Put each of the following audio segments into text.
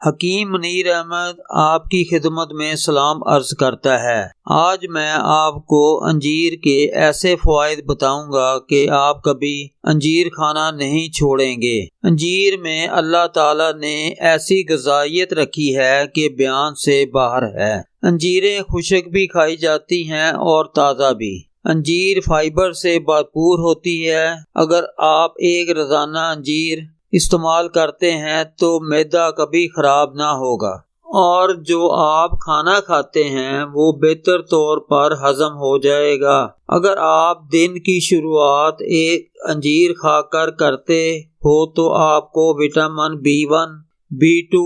हकीम मुनीर अहमद आपकी खिदमत में सलाम अर्ज करता है। आज मैं आपको अंजीर के ऐसे फ़वाइद बताऊंगा कि आप कभी अंजीर खाना नहीं छोड़ेंगे। अंजीर में अल्लाह ताला ने ऐसी ग़िज़ाइयत रखी है कि बयान से बाहर है। अंजीरें खुश्क भी खाई जाती हैं और ताज़ा भी। अंजीर फाइबर से भरपूर होती है। अगर आप एक रोज़ाना अंजीर इस्तेमाल करते हैं तो मैदा कभी खराब ना होगा और जो आप खाना खाते हैं वो बेहतर तौर पर हजम हो जाएगा। अगर आप दिन की शुरुआत एक अंजीर खाकर करते हो तो आपको विटामिन B1, B2,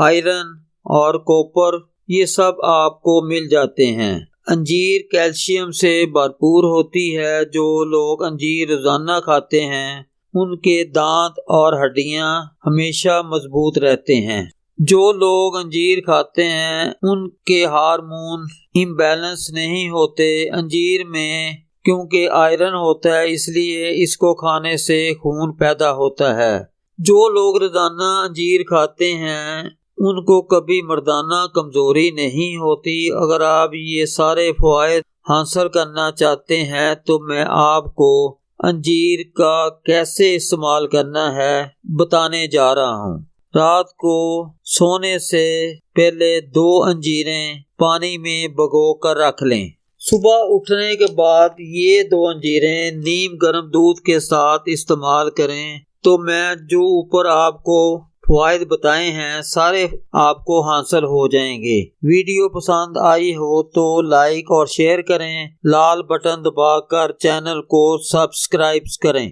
आयरन और कॉपर ये सब आपको मिल जाते हैं। अंजीर कैल्शियम से भरपूर होती है। जो लोग अंजीर रोजाना खाते हैं उनके दांत और हड्डियां हमेशा मजबूत रहते हैं। जो लोग अंजीर खाते हैं उनके हार्मोन इम्बैलेंस नहीं होते। अंजीर में क्योंकि आयरन होता है इसलिए इसको खाने से खून पैदा होता है। जो लोग रोजाना अंजीर खाते हैं उनको कभी मर्दाना कमजोरी नहीं होती। अगर आप ये सारे फ़वाइद हासिल करना चाहते हैं तो मैं आपको अंजीर का कैसे इस्तेमाल करना है बताने जा रहा हूँ। रात को सोने से पहले 2 अंजीरें पानी में भिगो कर रख लें। सुबह उठने के बाद ये 2 अंजीरें नीम गर्म दूध के साथ इस्तेमाल करें तो मैं जो ऊपर आपको फ़वाइद बताए हैं सारे आपको हासिल हो जाएंगे। वीडियो पसंद आई हो तो लाइक और शेयर करें। लाल बटन दबाकर चैनल को सब्सक्राइब करें।